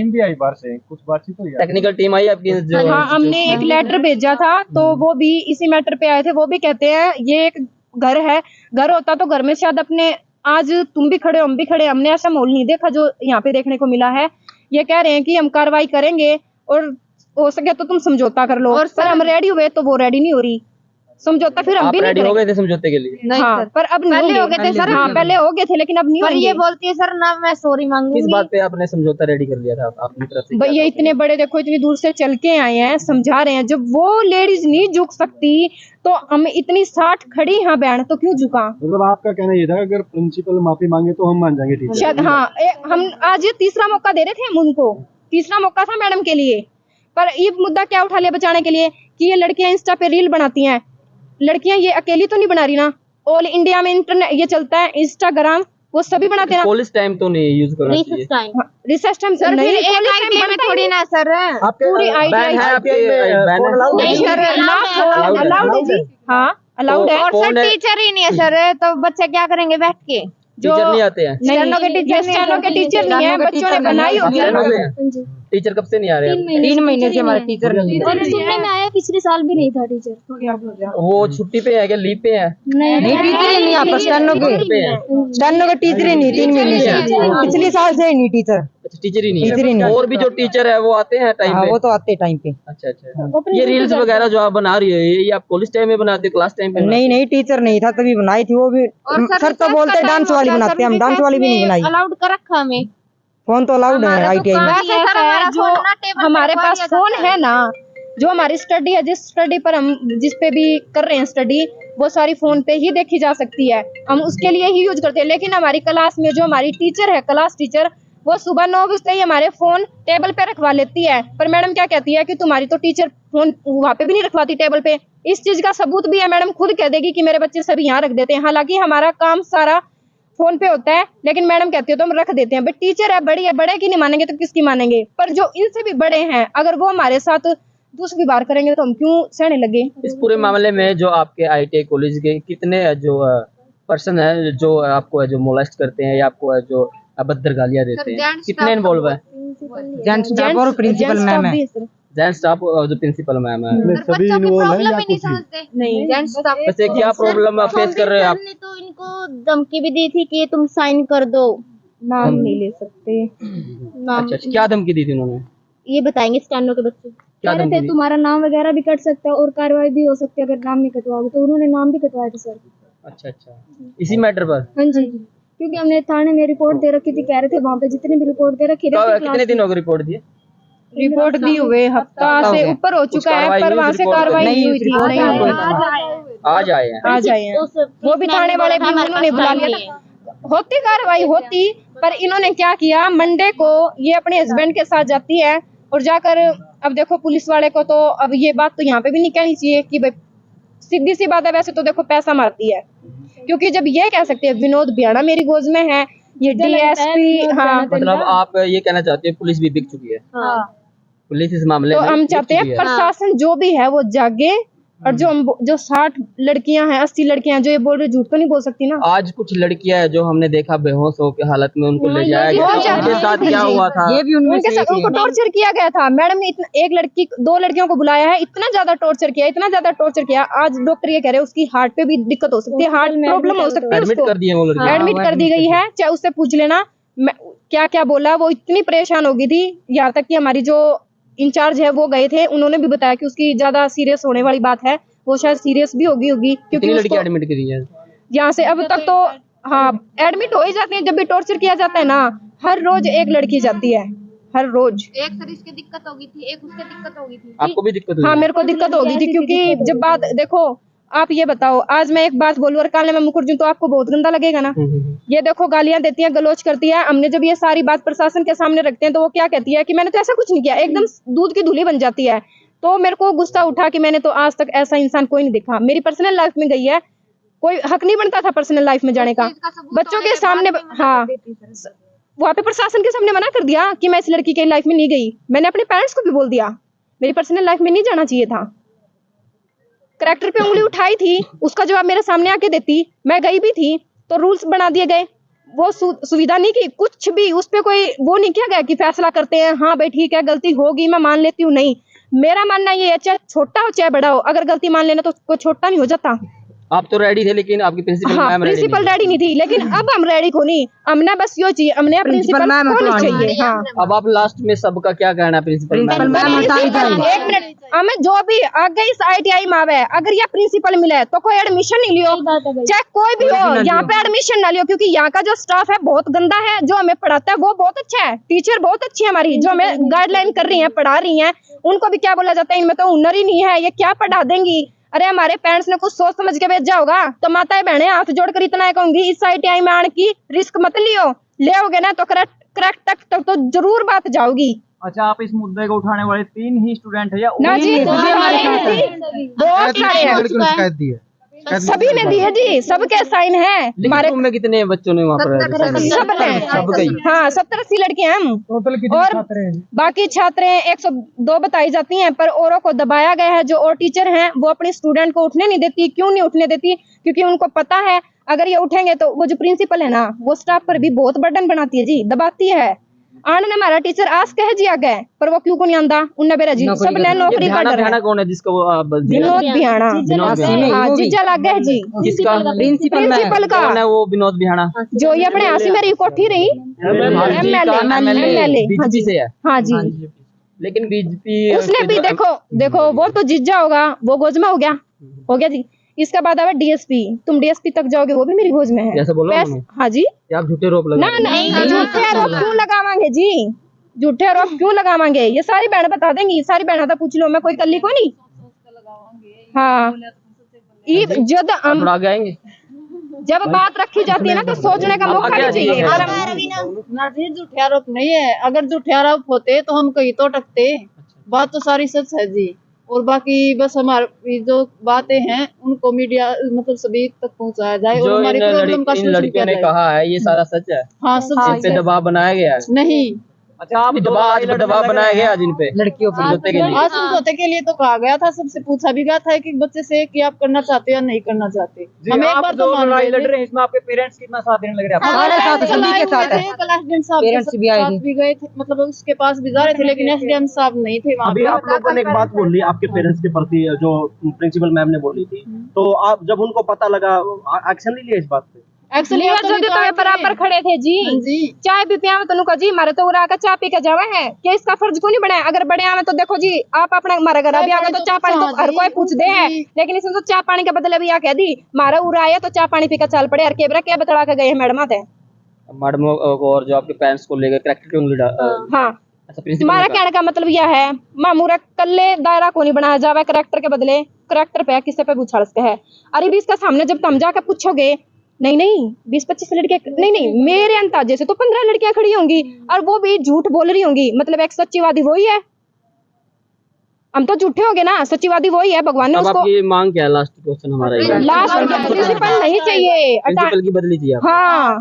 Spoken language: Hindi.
टीम भी आई बाहर से, कुछ बातचीत हुई? टेक्निकल टीम आई आपकी जो? हाँ, हमने एक लेटर भेजा था, तो वो भी इसी मैटर पे आए थे। वो भी कहते हैं ये एक घर है, घर होता तो घर में शायद अपने, आज तुम भी खड़े हो हम भी खड़े, हमने ऐसा माहौल नहीं देखा जो यहाँ पे देखने को मिला है। ये कह रहे हैं कि हम कार्रवाई करेंगे और हो सके तो तुम समझौता कर लो, और पर हम रेडी हुए तो वो रेडी नहीं हो रही समझौता, फिर हम भी रेडी हो गए थे समझौते के लिए? हाँ, पर अब पहले हो गए थे सर। हाँ, पहले हो गए थे लेकिन अब नहीं पर होंगे। ये बोलती है सर ना मैं सॉरी मांगूंगी। किस बात पे आपने समझौता रेडी कर लिया था अपनी तरफ से? भाई ये इतने बड़े, देखो इतनी दूर से चल के आए हैं, समझा रहे हैं, जब वो लेडीज नहीं झुक सकती तो हम इतनी 60 खड़ी यहाँ बहन तो क्यों झुका? मतलब आपका कहना ये था अगर प्रिंसिपल माफी मांगे तो हम मान जाएंगे टीचर? शायद हाँ, हम आज ये तीसरा मौका दे रहे थे, हम उनको तीसरा मौका था मैडम के लिए, पर ये मुद्दा क्या उठा लिया बचाने के लिए कि ये लड़कियां इंस्टा पे रील बनाती हैं। लड़कियां ये अकेली तो नहीं बना रही ना, ऑल इंडिया में इंटरनेट ये चलता है, इंस्टाग्राम, वो सभी बनाते हैं। कॉलेज टाइम तो नहीं यूज करना चाहिए। रिसर्च टाइम सर नहीं, फिर एक आईटी में थोड़ी ना सर पूरी बैन है आपके? नहीं सर, अलाउड है जी, हाँ अलाउड है। और सर टीचर ही नहीं है सर, तो बच्चे क्या करेंगे बैठ के? टीचर नहीं आते हैं? स्टेनो के टीचर नहीं है, बच्चों ने बनाई होगी। टीचर कब से नहीं आ रहे? 3 महीने से हमारे टीचर नहीं और सुनने में आया पिछले साल भी नहीं था टीचर। वो छुट्टी पे है क्या, लीव पे है? नहीं टीचर ही नहीं आता, स्टेनो के टीचर ही नहीं, 3 महीने से, पिछले साल से नहीं टीचर। अच्छा, टीचर ही नहीं है। और भी जो टीचर है वो आते हैं टाइम पे? वो तो आते टाइम पे। अच्छा अच्छा। ये रील्स वगैरह जो आप बना रही हो ये आप कॉलेज टाइम में बनाते हो, क्लास टाइम पे? नहीं टीचर नहीं था तभी बनाई थी, वो भी सर तो बोलते डांस वाली बनाते हैं, हम डांस वाली भी नहीं बनाई। अलाउड कर रखा हमें, फोन तो अलाउड है ITI में। जो हमारे पास फोन है ना, जो हमारी स्टडी है, जिस स्टडी पर हम जिस पे भी कर रहे हैं स्टडी, वो सारी फोन पे ही देखी जा सकती है, हम उसके लिए ही यूज करते हैं। लेकिन हमारी क्लास में जो हमारी टीचर है, क्लास टीचर, वो सुबह 9 बजे ही हमारे फोन टेबल पे रखवा लेती है। पर मैडम क्या कहती है कि तुम्हारी तो टीचर फोन वहाँ पे भी नहीं रखवाती टेबल पे। इस चीज का सबूत भी है, मैडम खुद कह देगी कि मेरे बच्चे सभी यहाँ रख देते हैं, हालांकि हमारा काम सारा फोन पे होता है, लेकिन मैडम कहती है तो हम रख देते हैं। बट टीचर है, बड़ी है, बड़े की नहीं मानेंगे तो किसकी मानेंगे? पर जो इनसे भी बड़े हैं, अगर वो हमारे साथ दूसरी बार करेंगे तो हम क्यों सहने लगे? इस पूरे मामले में जो आपके ITI कॉलेज के कितने जो पर्सन है जो आपको जो मोलेस्ट करते हैं या आपको जो अभद्र गालियां देते हैं, कितने इन्वॉल्व है? जेंट स्टाफ और प्रिंसिपल मैम है। जेंट स्टाफ और जो प्रिंसिपल मैम है, सभी इन्वॉल्व है या कुछ? नहीं जेंट्स स्टाफ। वैसे क्या प्रॉब्लम फेस कर रहे हैं आप? हमने तो इनको धमकी भी दी थी कि तुम साइन कर दो। नाम नहीं ले सकते। अच्छा, क्या धमकी दी थी उन्होंने? ये बताएंगे स्टेनो के बच्चे। क्या कह रहे धमकी थे दी? तुम्हारा नाम वगैरह भी कट सकता है और कार्रवाई भी हो सकती है अगर नाम नहीं कटवाओगे, तो उन्होंने नाम भी कटवाए थे सर। अच्छा अच्छा, इसी मैटर पर? हाँ जी, क्योंकि हमने थाने में रिपोर्ट दे रखी थी, कह रहे थे वहाँ पे जितने भी रिपोर्ट दे रखी थी। कितने दिन हो गए रिपोर्ट दिए? रिपोर्ट दी हुए हफ्ता से ऊपर हो चुका है, पर वहाँ से कार्रवाई नहीं हुई थी। आज आए हैं। वो भी थाने वाले भी उन्होंने बुला लिया था। होती कार्रवाई होती, पर इन्होंने क्या किया, मंडे को ये अपने हस्बैंड के साथ जाती है और जाकर, अब देखो पुलिस वाले को तो अब ये बात तो यहाँ पे भी नहीं कहनी चाहिए कि भाई सीधी सी बात है, वैसे तो देखो पैसा मारती है, क्योंकि जब ये कह सकते हैं विनोद बियाणा मेरी गोद में है, ये DSP, हाँ मतलब आप ये कहना चाहते हैं पुलिस भी बिक चुकी है? हाँ। पुलिस इस मामले तो में हम चाहते हैं प्रशासन जो भी है वो जागे, और जो 60 लड़कियां हैं, 80 लड़कियां जो ये बोल रही, झूठ तो नहीं बोल सकती ना। आज कुछ लड़कियां हैं जो हमने देखा बेहोश हो के हालत में उनको ले जाया गया, उनके साथ क्या हुआ था? ये भी उनके साथ उनको टॉर्चर किया गया था। मैडम ने एक 2 लड़कियों को बुलाया है, इतना ज्यादा टॉर्चर किया। आज डॉक्टर ये कह रहे हैं उसकी हार्ट पे भी दिक्कत हो सकती है, हार्ट प्रॉब्लम हो सकती है, एडमिट कर दिए वो लड़की, एडमिट कर दी गई है। चाहे उससे पूछ लेना क्या क्या बोला, वो इतनी परेशान हो गई थी, यहाँ तक कि हमारी जो इंचार्ज है वो गए थे, उन्होंने भी बताया कि उसकी ज्यादा सीरियस होने वाली बात है, वो शायद सीरियस भी होगी क्योंकि लड़की एडमिट करी है यहाँ से अब तक तो। हाँ, एडमिट हो ही जाते हैं जब भी टॉर्चर किया जाता है ना, हर रोज एक लड़की जाती है, हर रोज। एक सर इसकी दिक्कत हो गई थी, एक उसके दिक्कत हो गई थी। आपको भी दिक्कत हुई? हाँ, मेरे को दिक्कत हो गई थी, क्योंकि जब बात देखो, आप ये बताओ, आज मैं एक बात बोलूं और कल मैं मुकर दूं तो आपको बहुत गंदा लगेगा ना। ये देखो गालियां देती है, गलोच करती है, हमने जब ये सारी बात प्रशासन के सामने रखते हैं तो वो क्या कहती है कि मैंने तो ऐसा कुछ नहीं किया, एकदम दूध की धुली बन जाती है। तो मेरे को गुस्सा उठा कि मैंने तो आज तक ऐसा इंसान कोई नहीं देखा। मेरी पर्सनल लाइफ में गई है, कोई हक नहीं बनता था पर्सनल लाइफ में जाने का। बच्चों के सामने, हाँ, वहाँ पे प्रशासन के सामने मना कर दिया कि मैं इस लड़की के लाइफ में नहीं गई। मैंने अपने पेरेंट्स को भी बोल दिया मेरी पर्सनल लाइफ में नहीं जाना चाहिए था। करेक्टर पे उंगली उठाई थी, उसका जवाब मेरे सामने आके देती, मैं गई भी थी तो रूल्स बना दिए गए। वो सुविधा नहीं की, कुछ भी उस पे कोई वो नहीं किया गया कि फैसला करते हैं हाँ भाई ठीक है गलती होगी मैं मान लेती हूँ। नहीं, मेरा मानना ये है चाहे छोटा हो चाहे बड़ा हो, अगर गलती मान लेना तो कोई छोटा नहीं हो जाता। आप तो रेडी थे लेकिन आपकी प्रिंसिपल हाँ, मैम प्रिंसिपल रेडी नहीं थी, लेकिन अब हम रेडी को नहीं, हमने बस यो चाहिए, हमने प्रिंसिपल मैम होनी चाहिए। हाँ, अब आप लास्ट में सबका क्या कहना है प्रिंसिपल मैम? एक मिनट, हमें जो भी आगे इस ITI में आवे, अगर ये प्रिंसिपल मिले तो कोई एडमिशन नहीं लियो, चाहे कोई भी हो, यहाँ पे एडमिशन ना लियो, क्योंकि यहाँ का जो स्टाफ है बहुत गंदा है। जो हमें पढ़ाता है वो बहुत अच्छा है, टीचर बहुत अच्छी है हमारी, जो हमें गाइडलाइन कर रही है, पढ़ा रही है, उनको भी क्या बोला जाता है इनमें तो हुनर ही नहीं है, ये क्या पढ़ा देंगी। अरे हमारे पेरेंट्स ने कुछ सोच समझ के भेजा होगा, तो माताएं बहने हाथ जोड़कर इतना कहूंगी, इस ITI में आने की रिस्क मत लियो, ले ना तो करेक्ट तक तो जरूर बात जाओगी। अच्छा, आप इस मुद्दे को उठाने वाले 3 ही स्टूडेंट है या ना जी, बहुत सारे हैं, सभी ने दिए जी, सबके साइन है। हमारे में कितने बच्चों ने वहाँ पर? सब हैं, हाँ 70-80 लड़कियां हैं हम, और बाकी छात्र हैं 102 बताई जाती हैं, पर औरों को दबाया गया है। जो और टीचर हैं वो अपने स्टूडेंट को उठने नहीं देती। क्यों नहीं उठने देती? क्योंकि उनको पता है अगर ये उठेंगे तो वो जो प्रिंसिपल है ना, वो स्टाफ पर भी बहुत बर्डन बनाती है जी, दबाती है। आने ने हमारा टीचर आस कह जी आ गए, पर वो क्यों को नहीं आंदा, उन्ने बेरा जी सब ने नौकरी कर भ्याना कौन है जिसको विनोद भ्याना, हाँ जीजा लग गए जी, जिसका प्रिंसिपल का कौन है वो विनोद भ्याना, जो ये अपने आसी मेरी कोठी रही MLA बीजेपी से है। हाँ जी, लेकिन बीजेपी उसने भी देखो वो तो जीजा होगा, वो गोज में हो गया जी। इसके बाद आवे DSP, तुम DSP तक जाओगे वो भी मेरी गोज में है। जैसे बोलो हाँ जी, आप झूठे रोप लगा नहीं झूठे आरोप क्यों लगावांगे जी, झूठे आरोप क्यों लगावांगे? ये सारी बहन बता देंगी, सारी बहनों तो पूछ लो, मैं कोई कली को नहीं। हाँ, जब हम जब बात रखी जाती है ना तो सोचने का मौका भी चाहिए। ना जी, झूठे आरोप नहीं है, अगर झूठे आरोप होते तो हम कहीं तो टकते, बात तो सारी सच है जी। और बाकी बस हमारी जो बातें हैं उनको मीडिया मतलब सभी तक पहुंचाया जाए, और हमारी प्रॉब्लम का इन लड़कियों ने कहा है ये सारा सच है। हाँ, सब इन पे दबाव बनाया गया है? नहीं। अच्छा, आप दबाव बनाया गया आज इन पे लड़कियों पर समझौते के लिए? आज समझौते के लिए तो कहा गया था, सबसे पूछा भी गया था कि बच्चे से कि आप करना चाहते या नहीं करना चाहते। हम एक बार तो मान लड़ाई लड़ रहे हैं, इसमें आपके पेरेंट्स कितना साथ देने लग रहे हैं? सारे साथ, सभी के साथ है। पेरेंट्स भी गए थे, मतलब उसके पास भी जा रहे थे, लेकिन SDM साहब नहीं थे वहाँ। अभी आप लोगों ने एक बात बोली आपके पेरेंट्स के प्रति, जो प्रिंसिपल मैम ने बोली थी, तो आप जब उनको पता लगा एक्शन नहीं लिया इस बात पे? एक्चुअली तो बराबर खड़े थे जी, चाय भी पिया तो नुका जी मारे तो उरा का चाय पी के जावे है कि इसका फर्ज क्यों नहीं बनाया? अगर बड़े आवे तो देखो जी, आप अपना हमारे घर अभी आगे तो चाय पानी तो हर कोई पूछते हैं, लेकिन इसने तो चाय पानी के बदले भी कह दी मारा उरा आया तो चाय पानी पी के चल पड़े, और केबरा क्या बतला के गए मैडम आते मैडम और जो आपके पेरेंट्स को लेकर करैक्टर क्यों लीडा? हाँ, हमारा कहने का मतलब यह है मामूरा कल्ले दायरा को नहीं बनाया जावे करैक्टर के बदले, करैक्टर पे किसी पे उछाल सकते हैं। अरे भी इसका सामने जब तुम जाकर पूछोगे, नहीं 20-25 लड़कियां नहीं, मेरे अंदाजे से तो 15 लड़कियां खड़ी होंगी, और वो भी झूठ बोल रही होंगी, मतलब एक सच्चीवादी वही है। हम तो झूठे हो गए ना, सच्चीवादी वही है। भगवान ने उसको। आपकी मांग क्या है? लास्ट क्वेश्चन हमारा लास्ट प्रिंसिपल नहीं चाहिए, प्रिंसिपल की बदली चाहिए। हाँ।